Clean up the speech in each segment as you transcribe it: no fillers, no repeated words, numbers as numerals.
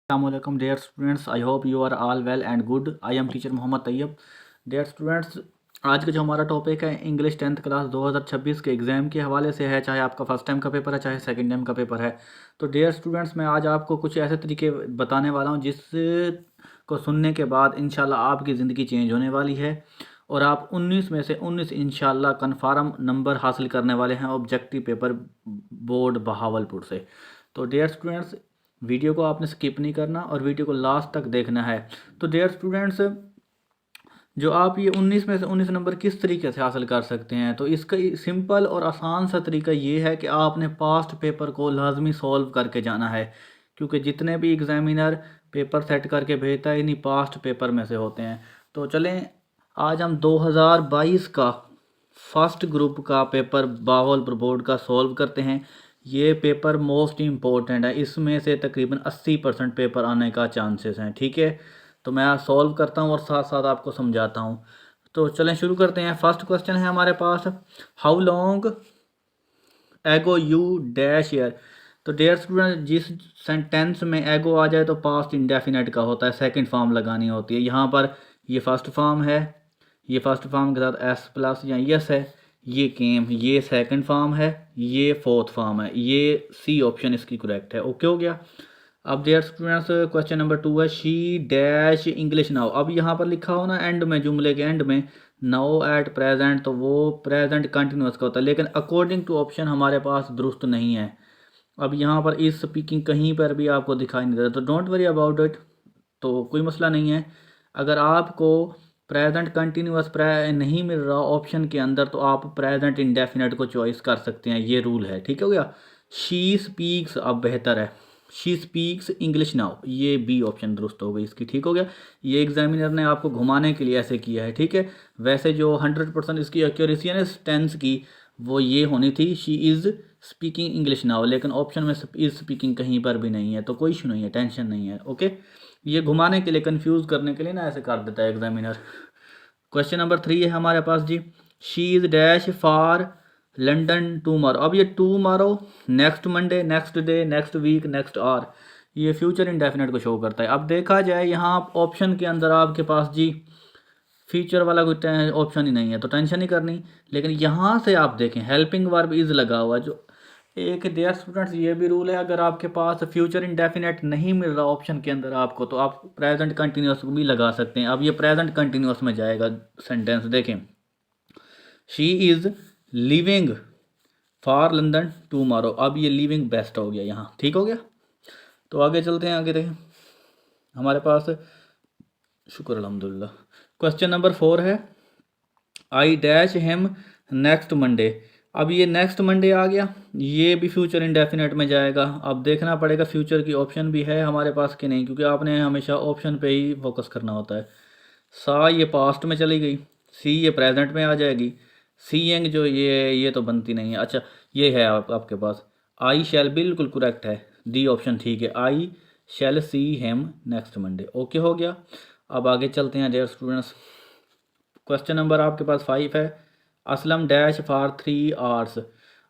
Assalamualaikum dear students, I hope you are all well and good. I am teacher Mohammad Tayyab. Dear students, आज का जो हमारा topic है English 10th class 2026 के exam के हवाले से है, चाहे आपका फर्स्ट टाइम का पेपर है चाहे सेकंड टाइम का पेपर है. तो डियर स्टूडेंट्स, मैं आज आपको कुछ ऐसे तरीके बताने वाला हूँ जिस को सुनने के बाद इंशाल्लाह आपकी ज़िंदगी चेंज होने वाली है और आप 19 में से 19 इंशाल्लाह कन्फर्म नंबर हासिल करने वाले हैं ऑब्जेक्टिव पेपर बोर्ड बहावलपुर से. तो डियर स्टूडेंट्स, वीडियो को आपने स्किप नहीं करना और वीडियो को लास्ट तक देखना है. तो डियर स्टूडेंट्स, जो आप ये 19 में से 19 नंबर किस तरीके से हासिल कर सकते हैं, तो इसका सिंपल और आसान सा तरीका ये है कि आपने पास्ट पेपर को लाजमी सॉल्व करके जाना है, क्योंकि जितने भी एग्जामिनर पेपर सेट करके भेजता है इन्हीं पास्ट पेपर में से होते हैं. तो चलें, आज हम 2022 का फर्स्ट ग्रुप का पेपर बहावलपुर बोर्ड का सॉल्व करते हैं. ये पेपर मोस्ट इम्पोर्टेंट है, इसमें से तकरीबन 80% पेपर आने का चांसेस हैं. ठीक है, तो मैं आज सॉल्व करता हूँ और साथ साथ आपको समझाता हूँ. तो चलें शुरू करते हैं. फर्स्ट क्वेश्चन है हमारे पास, how long ago you dash year. तो डियर स्टूडेंट, जिस सेंटेंस में एगो आ जाए तो पास्ट इंडेफिनेट का होता है, सेकंड फॉर्म लगानी होती है. यहाँ पर ये फर्स्ट फॉर्म है, ये फर्स्ट फॉर्म के साथ एस प्लस या यस है, ये केम, ये सेकंड फॉर्म है, ये फोर्थ फॉर्म है, ये सी ऑप्शन इसकी करेक्ट है. ओके हो गया. अब डियर स्टूडेंट्स, क्वेश्चन नंबर 2 है, शी डैश इंग्लिश नाउ. अब यहाँ पर लिखा हो ना एंड में, जुमले के एंड में नाउ एट प्रेजेंट, तो वो प्रेजेंट कंटिन्यूस का होता है, लेकिन अकॉर्डिंग टू ऑप्शन हमारे पास दुरुस्त नहीं है. अब यहाँ पर इस स्पीकिंग कहीं पर भी आपको दिखाई नहीं दे रहा, तो डोंट वरी अबाउट इट, तो कोई मसला नहीं है. अगर आपको प्रेजेंट कंटिन्यूस नहीं मिल रहा ऑप्शन के अंदर, तो आप प्रेजेंट इंडेफिनेट को चॉइस कर सकते हैं, ये रूल है. ठीक हो गया. शी स्पीक्स अब बेहतर है, शी स्पीक्स इंग्लिश नाउ, ये बी ऑप्शन दुरुस्त हो गई इसकी. ठीक हो गया. ये एग्जामिनर ने आपको घुमाने के लिए ऐसे किया है. ठीक है, वैसे जो 100% इसकी एक्यूरेसी है ना टेंस की, वो ये होनी थी, she is speaking English now, लेकिन ऑप्शन में इज़ स्पीकिंग कहीं पर भी नहीं है, तो कोई इशू नहीं है, टेंशन नहीं है. ओके, ये घुमाने के लिए, कंफ्यूज करने के लिए ना ऐसे कर देता है एग्जामिनर. क्वेश्चन नंबर 3 है हमारे पास जी, she is dash for London tomorrow. अब ये tomorrow, next Monday, next day, next week, next hour, ये फ्यूचर इंडेफिनेट को शो करता है. अब देखा जाए यहाँ ऑप्शन के अंदर आपके पास जी फ्यूचर वाला कोई ऑप्शन ही नहीं है, तो टेंशन नहीं करनी. लेकिन यहाँ से आप देखें हेल्पिंग वर्ब इज़ लगा हुआ, जो एक डियर स्टूडेंट्स ये भी रूल है, अगर आपके पास फ्यूचर इंडेफिनेट नहीं मिल रहा ऑप्शन के अंदर आपको, तो आप प्रेजेंट कंटिन्यूस भी लगा सकते हैं. अब ये प्रेजेंट कंटिन्यूस में जाएगा सेंटेंस. देखें, she is living for London tomorrow, अब ये लिविंग बेस्ट हो गया यहाँ. ठीक हो गया. तो आगे चलते हैं. आगे देखें हमारे पास, शुक्र अल्हम्दुलिल्लाह. क्वेश्चन नंबर 4 है, I dash him next Monday. अब ये नेक्स्ट मंडे आ गया, ये भी फ्यूचर इंडेफिनेट में जाएगा. अब देखना पड़ेगा फ्यूचर की ऑप्शन भी है हमारे पास कि नहीं, क्योंकि आपने हमेशा ऑप्शन पे ही फोकस करना होता है. सा ये पास्ट में चली गई, सी ये प्रेजेंट में आ जाएगी, सीइंग जो ये तो बनती नहीं है. अच्छा, ये है आपके पास, आई शैल बिल्कुल करेक्ट है, डी ऑप्शन ठीक है, I shall see him next Monday. Okay हो गया. अब आगे चलते हैं डियर स्टूडेंट्स. क्वेश्चन नंबर आपके पास 5 है, असलम डैश फॉर 3 आवर्स.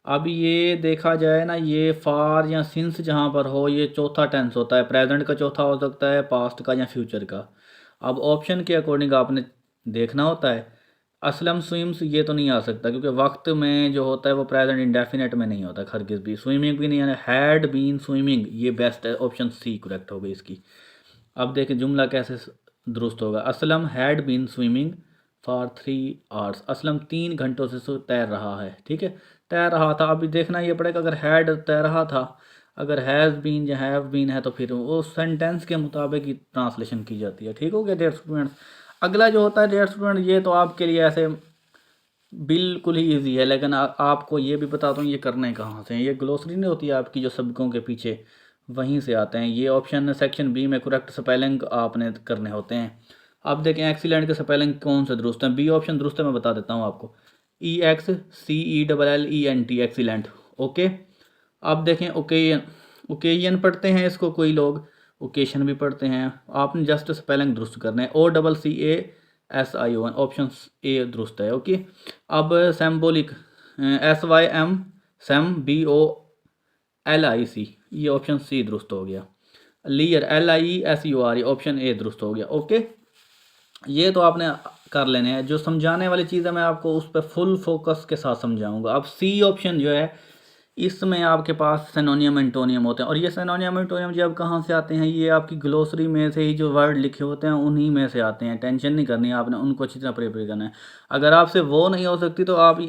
अब ये देखा जाए ना, ये फार या सिंस जहाँ पर हो, ये चौथा टेंस होता है, प्रेजेंट का चौथा हो सकता है, पास्ट का या फ्यूचर का. अब ऑप्शन के अकॉर्डिंग आपने देखना होता है. असलम स्विम्स ये तो नहीं आ सकता, क्योंकि वक्त में जो होता है वो प्रेजेंट इंडेफिनेट में नहीं होता हरगिज़ भी. स्विमिंग भी नहीं है, हैड बीन स्विमिंग, ये बेस्ट है, ऑप्शन सी करेक्ट हो गई इसकी. अब देखें जुमला कैसे दुरुस्त होगा, Aslam had been swimming for 3 hours, Aslam 3 घंटों से तैर रहा है. ठीक है, तैर रहा था. अभी देखना ये पड़ेगा, अगर हैड तैर रहा था, अगर हैज़ बीन या हैव बीन है, तो फिर वो सेंटेंस के मुताबिक ही ट्रांसलेशन की जाती है. ठीक हो गया डियर स्टूडेंट्स. अगला जो होता है डियर स्टूडेंट, ये तो आपके लिए ऐसे बिल्कुल ही ईजी है, लेकिन आपको ये भी बताता हूँ ये करने कहाँ से हैं. ये ग्लोसरी नहीं होती आपकी जो सबकों के पीछे, वहीं से आते हैं. ये ऑप्शन सेक्शन बी में करेक्ट स्पेलिंग आपने करने होते हैं. अब देखें एक्सीलेंट के स्पेलिंग कौन से दुरुस्त हैं. बी ऑप्शन दुरुस्त है, मैं बता देता हूँ आपको, EXCELLENT, एक्सीलेंट. ओके. अब देखें ओकेजन, ओकेजन पढ़ते हैं इसको कोई लोग, ओकेशन भी पढ़ते हैं. आपने जस्ट स्पेलिंग दुरुस्त करना है, OCCASION, ऑप्शन ए दुरुस्त है. ओके. अब सिंबॉलिक, SYM, SEM, BOLIC, ये ऑप्शन सी दुरुस्त हो गया. लियर, LIESUR, ऑप्शन ए दुरुस्त हो गया। ओके, ये तो आपने कर लेने हैं। जो समझाने वाली चीज़ है मैं आपको उस पर फुल फोकस के साथ समझाऊंगा। अब सी ऑप्शन जो है, इसमें आपके पास सिनोनियम एंटोनियम होते हैं, और ये सिनोनियम एंटोनियम जी अब कहाँ से आते हैं, ये आपकी ग्लोसरी में से ही जो वर्ड लिखे होते हैं उन्हीं में से आते हैं। टेंशन नहीं करनी है आपने, उनको अच्छी तरह प्रिपेयर करना है। अगर आपसे वो नहीं हो सकती तो आप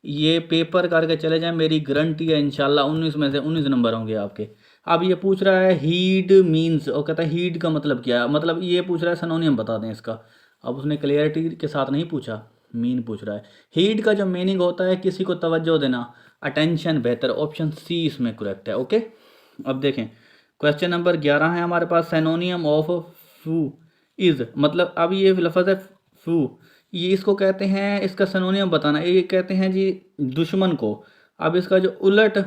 ये पेपर करके चले जाएं, मेरी गारंटी है इंशाल्लाह 19 में से 19 नंबर होंगे आपके। अब ये पूछ रहा है हीड मीन्स, और कहता है हीड का मतलब क्या है, मतलब ये पूछ रहा है सिनोनियम बता दें इसका। अब उसने क्लियरिटी के साथ नहीं पूछा, मीन पूछ रहा है। हीड का जो मीनिंग होता है किसी को तवज्जो देना, अटेंशन, बेहतर। ऑप्शन सी इसमें करेक्ट है। ओके, अब देखें क्वेश्चन नंबर 11 है हमारे पास। सिनोनियम ऑफ फू इज, मतलब अब ये लफ्ज़ है फू, ये इसको कहते हैं, इसका सिनोनियम बताना। ये कहते हैं जी दुश्मन को। अब इसका जो उलट,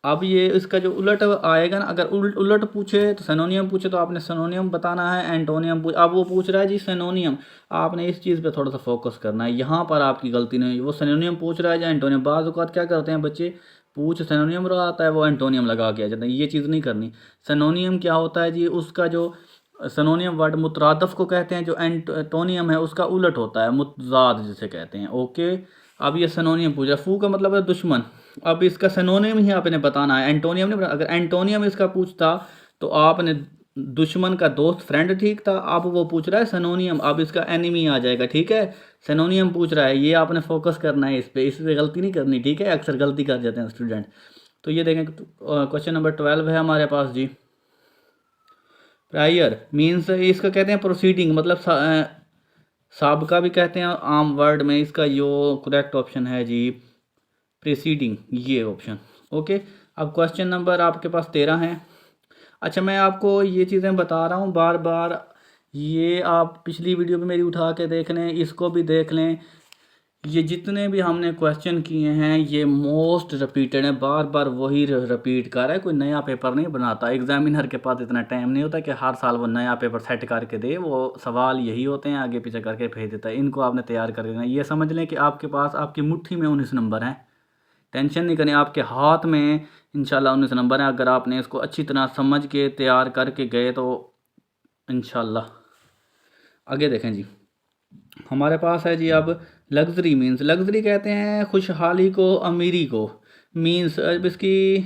अब ये इसका जो उलट आएगा ना, अगर उलट पूछे तो सिनोनियम पूछे तो आपने सिनोनियम बताना है। एंटोनियम पूछ, अब वो पूछ रहा है जी सिनोनियम, आपने इस चीज़ पे थोड़ा सा फोकस करना है। यहाँ पर आपकी गलती नहीं, वो सिनोनियम पूछ रहा है या एंटोनियम। बाज़ औक़ात क्या करते हैं बच्चे, पूछ सिनोनियम रहा आता है वो एंटोनियम लगा के आ जाता है। ये चीज़ नहीं करनी। सिनोनियम क्या होता है जी, उसका जो सिनोनियम वर्ड मुतरादफ को कहते हैं, जो एंटोनियम है उसका उलट होता है, मुतजाद जिसे कहते हैं। ओके, अब ये सिनोनियम पूछ रहा है, फू का मतलब है दुश्मन। अब इसका सिनोनियम ही आपने बताना है, एंटोनियम नहीं। अगर एंटोनियम इसका पूछता तो आपने दुश्मन का दोस्त, फ्रेंड ठीक था। अब वो पूछ रहा है सिनोनियम, अब इसका एनिमी आ जाएगा। ठीक है, सिनोनियम पूछ रहा है, ये आपने फोकस करना है इस पे गलती नहीं करनी। ठीक है, अक्सर गलती कर जाते हैं स्टूडेंट। तो ये देखें क्वेश्चन नंबर 12 है हमारे पास जी। प्रायर मीन्स इसका कहते हैं प्रोसीडिंग, मतलब साबका भी कहते हैं आम वर्ड में। इसका जो करेक्ट ऑप्शन है जी प्रीसीडिंग, ये ऑप्शन। ओके, अब क्वेश्चन नंबर आपके पास 13 है। अच्छा, मैं आपको ये चीज़ें बता रहा हूँ बार बार, ये आप पिछली वीडियो में मेरी उठा के देख लें, इसको भी देख लें। ये जितने भी हमने क्वेश्चन किए हैं ये मोस्ट रिपीटेड है, बार बार वही रिपीट कर रहा है। कोई नया पेपर नहीं बनाता। एग्जामिनर के पास इतना टाइम नहीं होता कि हर साल वो नया पेपर सेट करके दे। वो सवाल यही होते हैं, आगे पीछे करके भेज देता है। इनको आपने तैयार कर देना। ये समझ लें कि आपके पास, आपकी मुट्ठी में 19 नंबर हैं। टेंशन नहीं करें, आपके हाथ में इंशाल्लाह 19 नंबर हैं। अगर आपने इसको अच्छी तरह समझ के तैयार करके गए तो इंशाल्लाह। आगे देखें जी, हमारे पास है जी अब लग्जरी मीन्स, लग्जरी कहते हैं खुशहाली को, अमीरी को। मीन्स अब इसकी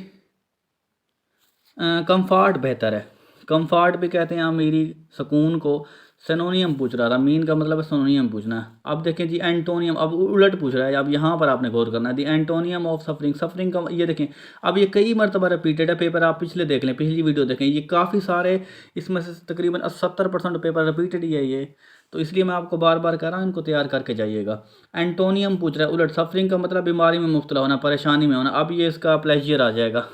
कंफर्ट बेहतर है, कंफर्ट भी कहते हैं अमीरी, सुकून को। सिनोनियम पूछ रहा था, मीन का मतलब है सिनोनियम पूछना है। अब देखें जी एंटोनियम, अब उलट पूछ रहा है। अब यहाँ पर आपने गौर करना है, दी एंटोनियम ऑफ सफरिंग, सफरिंग का ये देखें। अब ये कई मरतबा रिपीटेड है पेपर, आप पिछले देख लें, पिछली वीडियो देखें, ये काफ़ी सारे, इसमें से तकरीबन 70% पेपर रिपीटेड ही है ये। तो इसलिए मैं आपको बार बार कह रहा हूँ, इनको तैयार करके जाइएगा। एंटोनियम पूछ रहा है उलट, सफरिंग का मतलब बीमारी में मुब्तला होना, परेशानी में होना। अब ये इसका प्लेजर आ जाएगा,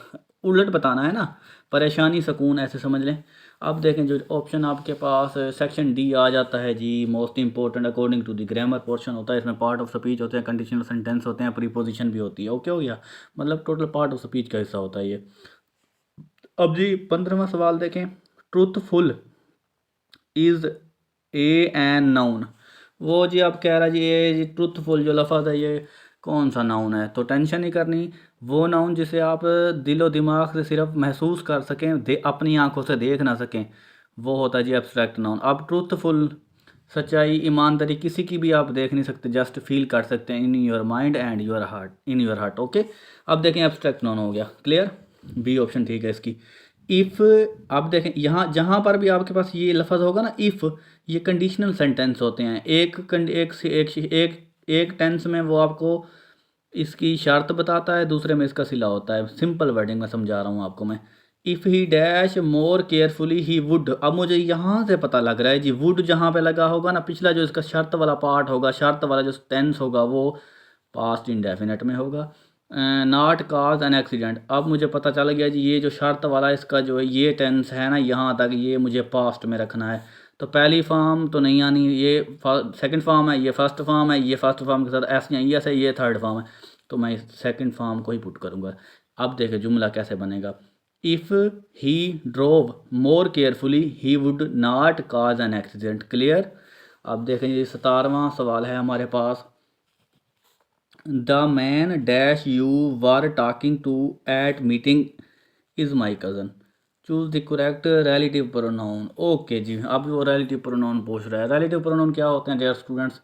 उलट बताना है ना, परेशानी सुकून, ऐसे समझ लें। अब देखें जो ऑप्शन आपके पास सेक्शन डी आ जाता है जी, most important according to the grammar portion होता है। इसमें पार्ट ऑफ स्पीच होते हैं, कंडीशनल सेंटेंस होते हैं, प्रीपोजिशन भी होती है। ओके हो गया, मतलब टोटल पार्ट ऑफ स्पीच का हिस्सा होता है ये। अब जी 15वां सवाल देखें, truthful is a an noun. वो जी आप कह रहा जी ये जी ट्रूथफुल जो लफ्ज़ है ये कौन सा नाउन है, तो टेंशन नहीं करनी। वो नाउन जिसे आप दिलो दिमाग से सिर्फ महसूस कर सकें, अपनी आंखों से देख ना सकें, वो होता है जी एब्स्ट्रैक्ट नाउन। अब ट्रूथफुल, सच्चाई, ईमानदारी, किसी की भी आप देख नहीं सकते, जस्ट फील कर सकते हैं in your mind and your heart, in your heart. Okay, अब देखें एब्स्ट्रैक्ट नाउन हो गया क्लियर, बी ऑप्शन ठीक है इसकी। इफ़, अब देखें यहाँ जहाँ पर भी आपके पास ये लफ्ज़ होगा ना इफ़, ये कंडीशनल सेंटेंस होते हैं। एक टेंस में वो आपको इसकी शर्त बताता है, दूसरे में इसका सिला होता है। सिंपल वर्डिंग में समझा रहा हूँ आपको मैं। If he dash more carefully he would, अब मुझे यहाँ से पता लग रहा है जी, वुड जहाँ पे लगा होगा ना, पिछला जो इसका शर्त वाला पार्ट होगा, शर्त वाला जो टेंस होगा वो पास्ट इंडेफिनेट में होगा। नॉट काज एन एक्सीडेंट, अब मुझे पता चल गया जी, ये जो शर्त वाला इसका जो है ये टेंस है ना, यहाँ तक ये मुझे पास्ट में रखना है। तो पहली फॉर्म तो नहीं आनी, ये सेकंड फॉर्म है, ये फर्स्ट फॉर्म है, ये फर्स्ट फॉर्म के साथ एस नहीं एस है, ये थर्ड फॉर्म है, तो मैं सेकंड फॉर्म को ही पुट करूँगा। अब देखें जुमला कैसे बनेगा। If he drove more carefully he would not cause an accident. Clear. अब देखें ये 17वां सवाल है हमारे पास। The man dash you were talking to at meeting is my cousin. Choose the correct relative pronoun. Okay जी, अब वो रिलेटिव प्रोनाउन पूछ रहा है। रिलेटिव प्रोनाउन क्या होते हैं डियर स्टूडेंट्स?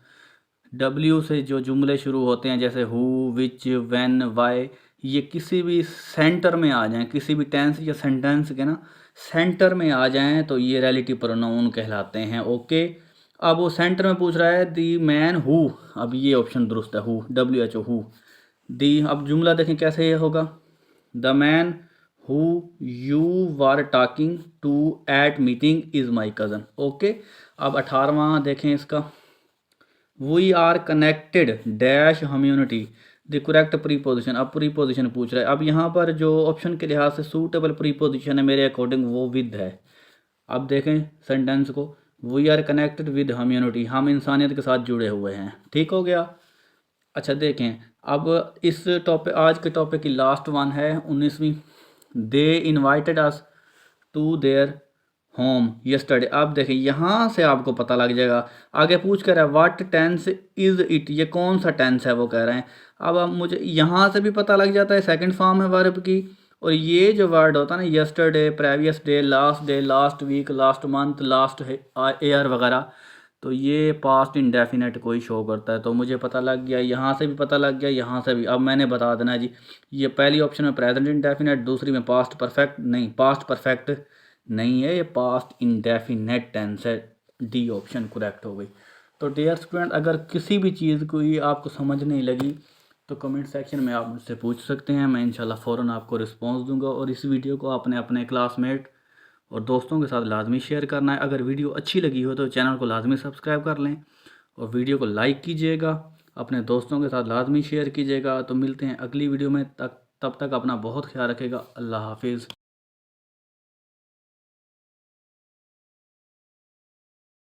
डब्ल्यू से जो जुमले शुरू होते हैं जैसे हु, विच, व्हेन, वाई, ये किसी भी सेंटर में आ जाएं, किसी भी टेंस या सेंटेंस के ना सेंटर में आ जाएं तो ये रिलेटिव प्रोनाउन कहलाते हैं। ओके, अब वो सेंटर में पूछ रहा है दी मैन हु, अब ये ऑप्शन दुरुस्त है, हु, WHO, हु। दी, अब जुमला देखें कैसे ये होगा, the man who you were talking to at meeting is my cousin. Okay, अब 18वां देखें इसका, we are connected dash community, the correct preposition. अब प्रीपोजिशन पूछ रहा है। अब यहाँ पर जो ऑप्शन के लिहाज से सूटेबल प्रीपोजिशन है मेरे अकॉर्डिंग वो विद है। अब देखें सेंटेंस को, we are connected with community, हम इंसानियत के साथ जुड़े हुए हैं। ठीक हो गया। अच्छा देखें, अब इस टॉपिक, आज के टॉपिक की लास्ट वन है 19वीं, they invited us to their home yesterday. अब देखिए यहाँ से आपको पता लग जाएगा, आगे पूछ कर रहा है व्हाट टेंस इज इट, ये कौन सा टेंस है वो कह रहे हैं। अब मुझे यहाँ से भी पता लग जाता है सेकंड फॉर्म है वर्ब की, और ये जो वर्ड होता है ना yesterday, previous day, last week, last month, last year वगैरह, तो ये पास्ट इंडेफिनेट को ही शो करता है। तो मुझे पता लग गया, यहाँ से भी पता लग गया, यहाँ से भी। अब मैंने बता देना है जी, ये पहली ऑप्शन में प्रेजेंट इंडेफिनेट, दूसरी में पास्ट परफेक्ट नहीं, पास्ट परफेक्ट नहीं है, ये पास्ट इंडेफिनेट टेंस है। डी ऑप्शन करेक्ट हो गई। तो डियर स्टूडेंट, अगर किसी भी चीज़ को ही आपको समझ नहीं लगी तो कमेंट सेक्शन में आप मुझसे पूछ सकते हैं, मैं इंशाल्लाह फ़ौरन आपको रिस्पॉन्स दूंगा। और इस वीडियो को आपने अपने क्लासमेट और दोस्तों के साथ लाजमी शेयर करना है। अगर वीडियो अच्छी लगी हो तो चैनल को लाजमी सब्सक्राइब कर लें और वीडियो को लाइक कीजिएगा, अपने दोस्तों के साथ लाजमी शेयर कीजिएगा। तो मिलते हैं अगली वीडियो में, तब तक अपना बहुत ख्याल रखिएगा। अल्लाह हाफिज़।